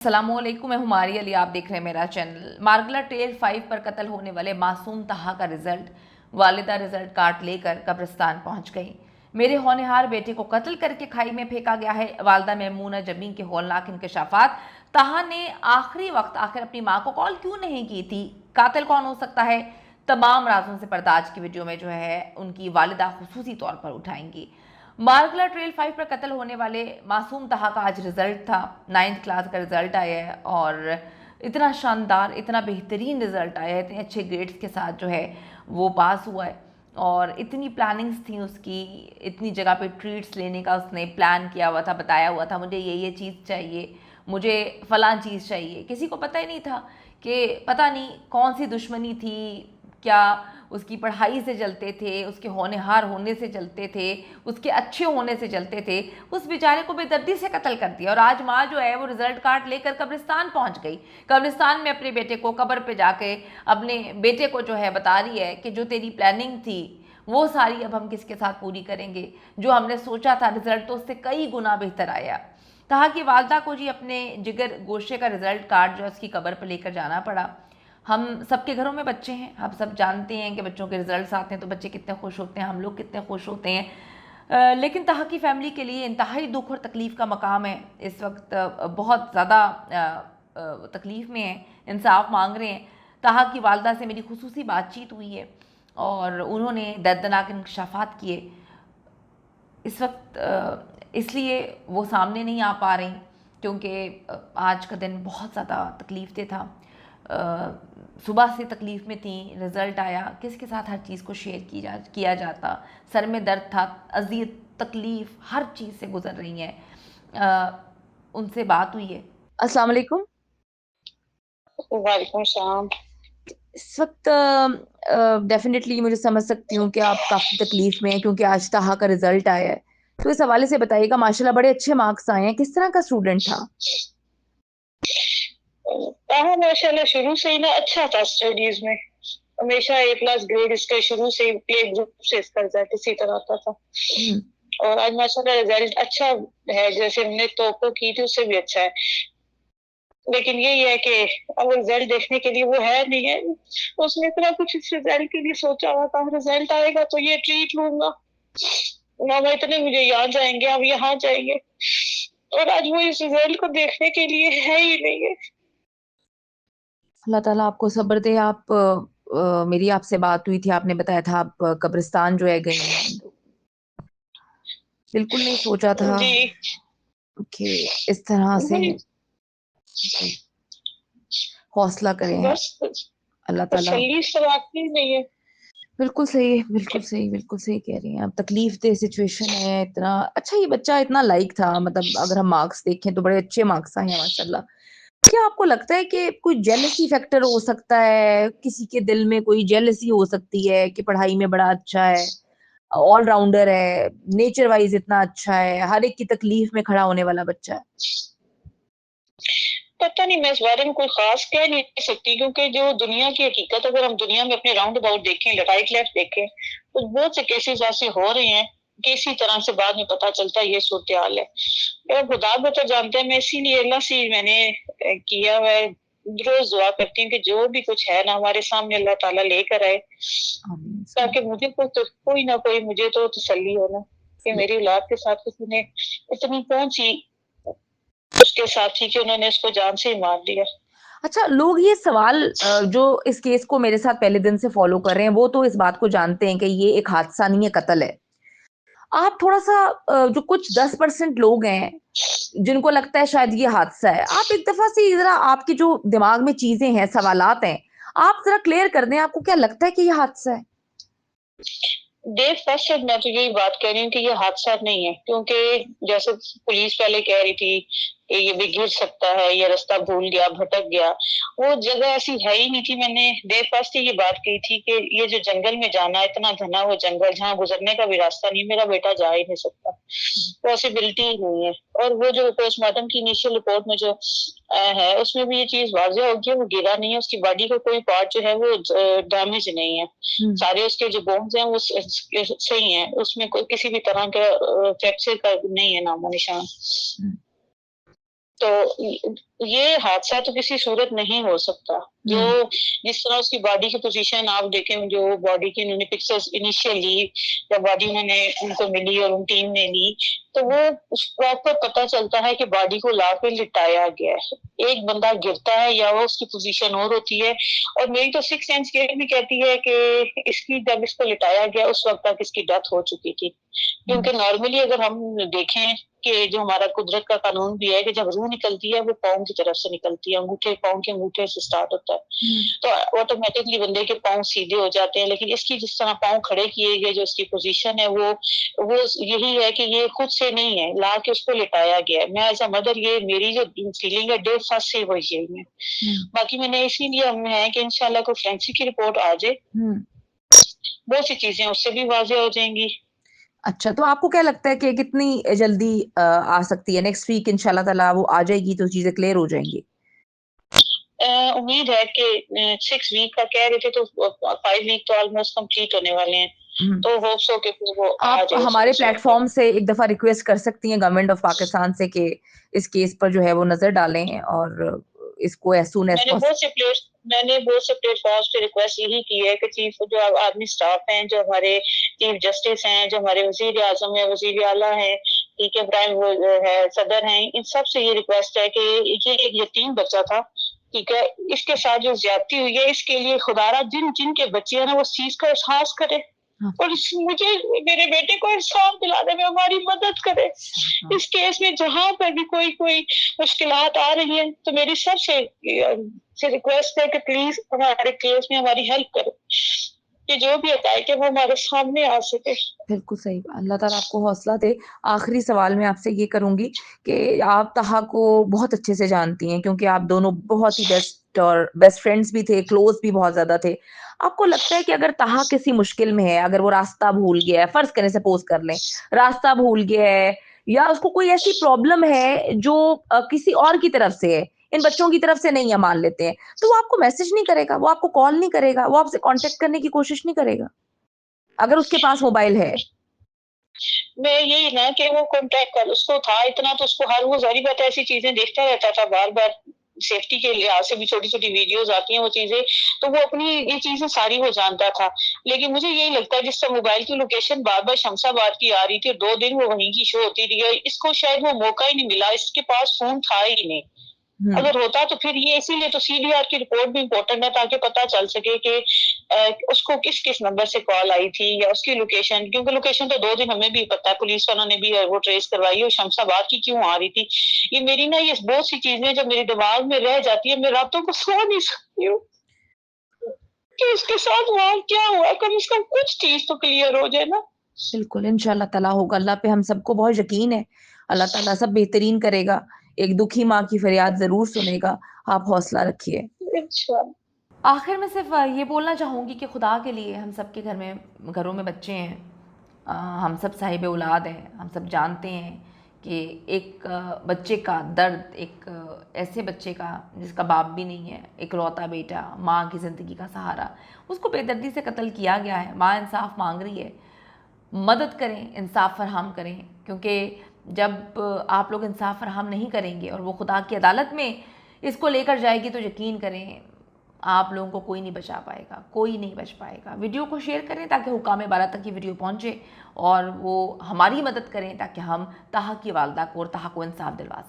अस्सलामुअलैकुम, मैं हुमारी अली। आप देख रहे हैं मेरा चैनल। मार्गला ट्रेल 5 पर कत्ल होने वाले मासूम तहा का रिजल्ट। वालिदा रिजल्ट कार्ड लेकर कब्रिस्तान पहुंच गई। मेरे होनहार बेटे को कत्ल करके खाई में फेंका गया है। वालदा मेमूना जमीन के हौलनाक इंकशाफात। तहा ने आखिरी वक्त आखिर अपनी माँ को कॉल क्यों नहीं की थी? कातिल कौन हो सकता है? तमाम राजों से पर्दा आज की वीडियो में जो है उनकी वालिदा खुसूसी तौर पर उठाएंगी। मार्गला ट्रेल 5 पर कत्ल होने वाले मासूम तहा का आज रिजल्ट था। 9th क्लास का रिजल्ट आया है और इतना शानदार, इतना बेहतरीन रिजल्ट आया है। इतने अच्छे ग्रेड्स के साथ जो है वो पास हुआ है और इतनी प्लानिंग्स थी उसकी, इतनी जगह पे ट्रीट्स लेने का उसने प्लान किया हुआ था, बताया हुआ था मुझे ये चीज़ चाहिए, मुझे फलां चीज़ चाहिए। किसी को पता ही नहीं था कि पता नहीं कौन सी दुश्मनी थी, क्या उसकी पढ़ाई से जलते थे, उसके होनहार होने से जलते थे, उसके अच्छे होने से जलते थे। उस बेचारे को बेदर्दी से कत्ल कर दिया और आज माँ जो है वो रिजल्ट कार्ड लेकर कब्रिस्तान पहुंच गई। कब्रिस्तान में अपने बेटे को कब्र पे जाके अपने बेटे को जो है बता रही है कि जो तेरी प्लानिंग थी वो सारी अब हम किसके साथ पूरी करेंगे। जो हमने सोचा था रिजल्ट तो उससे कई गुना बेहतर आया। कहा कि वालदा को जी अपने जिगर गोशे का रिजल्ट कार्ड जो है उसकी कब्र पर लेकर जाना पड़ा। हम सबके घरों में बच्चे हैं, आप सब जानते हैं कि बच्चों के रिजल्ट्स आते हैं तो बच्चे कितने खुश होते हैं, हम लोग कितने खुश होते हैं। लेकिन तहा की फैमिली के लिए इंतहाई दुख और तकलीफ़ का मकाम है। इस वक्त बहुत ज़्यादा तकलीफ़ में है, इंसाफ मांग रहे हैं। तहा की वालदा से मेरी खुसूसी बातचीत हुई है और उन्होंने दर्दनाक इंकशाफात किए। इस वक्त इसलिए वो सामने नहीं आ पा रही क्योंकि आज का दिन बहुत ज़्यादा तकलीफ़ दे था। सुबह से तकलीफ़ में थी, रिज़ल्ट आया, किसके साथ हर चीज़ को शेयर किया जाता। सर में दर्द था, अज़ियत, तकलीफ़, हर चीज़ से गुज़र रही हैं। उनसे बात हुई है। अस्सलाम वालेकुम। वालेकुम सलाम। इस वक्त डेफिनेटली मुझे समझ सकती हूँ कि आप काफ़ी तकलीफ़ में हैं क्योंकि आज तहा का रिज़ल्ट आया है। तो इस हवाले से बताइएगा, माशाल्लाह बड़े अच्छे मार्क्स आए हैं, किस तरह का स्टूडेंट था? ताहा माशाल्लाह शुरू से ही ना अच्छा था स्टडीज में। हमेशा ए प्लस ग्रेड इसका शुरू से ही प्ले ग्रुप से इसका रिजल्ट इसी तरह आता था। और आज माशाल्लाह रिजल्ट अच्छा है, जैसे हमने तवक्को की थी उससे भी अच्छा है। लेकिन यही है कि अब रिजल्ट देखने के लिए वो है नहीं है। उसने इतना कुछ इस रिजल्ट के लिए सोचा हुआ था, रिजल्ट आएगा तो ये ट्रीट लूंगा, मामा इतने मुझे यहाँ जाएंगे, अब यहाँ जाएंगे, और आज वो इस रिजल्ट को देखने के लिए है ही नहीं है। अल्लाह ताला आपको सब्र दे। आप मेरी आपसे बात हुई थी, आपने बताया था आप कब्रिस्तान जो है गई हैं। बिल्कुल नहीं सोचा था जी। कि इस तरह से वही जी, हौसला करें आप। बस अल्लाह ताला। तसल्ली से वाकई नहीं है। बिल्कुल सही, बिल्कुल सही, बिल्कुल सही कह रही हैं आप। तकलीफ दे सिचुएशन है। इतना अच्छा ये बच्चा इतना लाइक था, मतलब अगर हम मार्क्स देखें तो बड़े अच्छे मार्क्स आए हैं माशाल्लाह। क्या आपको लगता है कि कोई जेलसी फैक्टर हो सकता है? किसी के दिल में कोई जेलसी हो सकती है कि पढ़ाई में बड़ा अच्छा है, ऑलराउंडर है, नेचर वाइज इतना अच्छा है, हर एक की तकलीफ में खड़ा होने वाला बच्चा है? पता नहीं, मैं इस बारे में कोई खास कह नहीं सकती, क्योंकि जो दुनिया की हकीकत, अगर हम दुनिया में अपने राउंड अबाउट देखें, राइट लेफ्ट देखें, तो बहुत से केसेस ऐसे हो रहे हैं कि इसी तरह से बाद में पता चलता है ये सूरत हाल है। मेरा खुदा बेहतर जानते हैं, मैं इसीलिए अल्लाह से मैंने किया हुआ है, रोज दुआ करती हूँ कि जो भी कुछ है ना हमारे सामने अल्लाह ताला लेकर आए, आमीन। ताकि मुझे कोई ना कोई मुझे तो तसल्ली हो ना कि मेरी औलाद के साथ किसी ने इतनी पहुंची उसके साथ ही कि उन्होंने उसको जान से ही मार दिया। अच्छा, लोग ये सवाल जो इस केस को मेरे साथ पहले दिन से फॉलो कर रहे हैं, वो तो इस बात को जानते हैं कि ये एक हादसा नहीं है, कत्ल है। आप थोड़ा-सा जो कुछ 10% लोग हैं, जिनको लगता है शायद ये हादसा है, आप एक दफ़ा से ज़रा आपके जो दिमाग में चीज़ें हैं, सवालात हैं, आप ज़रा क्लियर कर दें, आपको क्या लगता है कि ये हादसा है? डे फर्स्ट मैं तो यही बात कह रही हूँ कि ये हादसा नहीं है, क्योंकि जैसे पुलिस पहले कह रही थी कि ये भी गिर सकता है, ये रास्ता भूल गया, भटक गया, वो जगह ऐसी है ही नहीं थी। मैंने डे फर्स्ट ही ये बात कही थी कि ये जो जंगल में जाना, इतना घना वो जंगल जहाँ गुजरने का भी रास्ता नहीं, मेरा बेटा जा ही नहीं सकता, पॉसिबिलिटी ही नहीं है। और वो जो पोस्टमार्टम की इनिशियल रिपोर्ट में जो है, उसमें भी ये चीज वाज़ेह हो गई है, वो गिरा नहीं है, उसकी बॉडी का कोई पार्ट जो है वो डैमेज नहीं है, सारे उसके जो बोन्स हैं वो सही हैं, उसमें कोई किसी भी तरह का फ्रैक्चर का नहीं है नामो निशान। तो ये हादसा तो किसी सूरत नहीं हो सकता। जो जिस तरह उसकी बॉडी की पोजीशन आप देखें, जो बॉडी की उन्होंने पिक्चर्स इनिशियल ली, जब बॉडी उन्होंने उनको मिली और उन टीम ने ली, तो वो उस प्रॉपर पता चलता है कि बॉडी को ला के लिटाया गया है। एक बंदा गिरता है या वो उसकी पोजीशन और होती है, और मेरी तो सिक्स सेंस ये भी कहती है कि इसकी जब इसको लिटाया गया उस वक्त तक इसकी डेथ हो चुकी थी। क्योंकि नॉर्मली अगर हम देखें कि जो हमारा कुदरत का कानून भी है कि जब रूह निकलती है वो पाँव की तरफ से निकलती है, अंगूठे पाँव के अंगूठे से स्टार्ट होता है, तो ऑटोमेटिकली बंदे के पाँव सीधे हो जाते हैं। लेकिन इसकी जिस तरह पाँव खड़े किए गए, जो इसकी पोजीशन है वो यही है कि ये खुद से नहीं है, ला के उसको लिटाया गया है। मैं एज अ मदर, ये मेरी जो फीलिंग है डे फर्स्ट से वो यही है। बाकी मैंने इसीलिए हम है कि इंशाल्लाह को फोरेंसिक की रिपोर्ट आ जाए, बहुत सी चीजें उससे भी वाज़ेह हो जाएंगी। अच्छा, तो आपको क्या लगता है कि कितनी जल्दी आ सकती है? नेक्स्ट वीक इंशाल्लाह ताला वो आ जाएगी तो चीज़ें क्लियर हो जाएँगी? उम्मीद है कि 6 वीक का कह रहे थे, तो 5 वीक तो ऑलमोस्ट कंप्लीट होने वाले हैं। तो होप्स हो कि फिर वो आ आप जाए हमारे उसको सॉल्व कर। प्लेटफ़ॉर्म से एक दफ़ा रिक्वेस्ट कर सकती हैं गवर्नमेंट ऑफ पाकिस्तान से कि इस केस पर जो है वो नज़र डालें और इसको एज़ सून एज़ मैंने बहुत से प्लेटफॉर्म्स पे रिक्वेस्ट यही की है कि चीफ जो आर्मी स्टाफ हैं, जो हमारे चीफ जस्टिस हैं, जो हमारे वजीर आजम है, वजीर आला है, ठीक है, प्राइम वो है, सदर हैं, इन सब से ये रिक्वेस्ट है कि ये एक यतीम बच्चा था, ठीक है, इसके साथ जो ज्यादती हुई है इसके लिए खुदारा जिन जिन के बच्चे हैं ना वो इस चीज का एहसास करे, और मुझे मेरे बेटे को इंसाफ दिलाने में हमारी मदद करे। इस केस में जहां पर भी कोई कोई मुश्किलात आ रही हैं, तो मेरी सबसे रिक्वेस्ट है कि प्लीज हमारे केस में हमारी हेल्प करो, कि जो भी हकायक है वो हमारे सामने आ सके। बिल्कुल सही। अल्लाह ताला आपको हौसला दे। आखिरी सवाल मैं आपसे ये करूँगी कि आप तहा को बहुत अच्छे से जानती हैं क्योंकि आप दोनों बहुत ही बेस्ट फ्रेंड्स भी थे, क्लोज़ भी बहुत ज़्यादा थे। आपको लगता है कि अगर तहा किसी मुश्किल में है, अगर वो रास्ता भूल गया है, फ़र्ज़ करें सपोज़ कर लें, रास्ता भूल गया है या उसको कोई ऐसी प्रॉब्लम है जो किसी और की तरफ से है, इन बच्चों की तरफ से नहीं है मान लेते हैं, तो वो आपको मैसेज नहीं करेगा, वो आपको कॉल नहीं करेगा, वो आपसे कॉन्टैक्ट करने की कोशिश नहीं करेगा? अगर उसके पास मोबाइल है? मैं यही ना कि वो कॉन्टैक्ट कर, उसको था इतना, तो उसको हर वो ज़ाहिर बात है ऐसी चीजें देखता रहता था बार बार, सेफ्टी के लिहाज से भी छोटी छोटी वीडियोस आती हैं वो चीजें, तो वो अपनी ये चीजें सारी वो जानता था। लेकिन मुझे यही लगता है जिस तरह मोबाइल की लोकेशन बार बार शमशाबाद की आ रही थी, 2 दिन वो वहीं की शो होती रही है, इसको शायद वो मौका ही नहीं मिला, इसके पास फोन था ही नहीं। अगर होता तो फिर ये, इसीलिए तो सीडीआर की रिपोर्ट भी इम्पोर्टेंट है, ताकि पता चल सके कि उसको किस किस नंबर से कॉल आई थी या उसकी लोकेशन, क्योंकि लोकेशन तो 2 दिन हमें भी पता है, पुलिस वालों ने भी वो ट्रेस करवाई, और शमशाबाद की क्यों आ रही थी। ये मेरी ना ये बहुत सी चीजें जब मेरे दिमाग में रह जाती है, मैं रातों को सो नहीं सकती हूँ कि उसके साथ वहाँ क्या हुआ, कम से कम कुछ चीज तो क्लियर हो जाए ना। बिल्कुल, इंशाअल्लाह ताला होगा। अल्लाह पे हम सबको बहुत यकीन है। अल्लाह ताला सब बेहतरीन करेगा। एक दुखी माँ की फरियाद ज़रूर सुनेगा। आप हौसला रखिए। इंशाल्लाह। आखिर में सिर्फ ये बोलना चाहूँगी कि खुदा के लिए हम सबके घरों में बच्चे हैं, हम सब साहिब औलाद हैं, हम सब जानते हैं कि एक बच्चे का दर्द, एक ऐसे बच्चे का जिसका बाप भी नहीं है, एक रौता बेटा, माँ की ज़िंदगी का सहारा, उसको बेदर्दी से कत्ल किया गया है। माँ इंसाफ मांग रही है, मदद करें, इंसाफ फरहम करें, क्योंकि जब आप लोग इंसाफ फरहम नहीं करेंगे और वो खुदा की अदालत में इसको लेकर जाएगी, तो यकीन करें आप लोगों को कोई नहीं बचा पाएगा, कोई नहीं बच पाएगा। वीडियो को शेयर करें ताकि हुकाम बाला तक की वीडियो पहुंचे और वो हमारी मदद करें ताकि हम ताहा की वालदा को और ताहा को इंसाफ दिलवा सकें।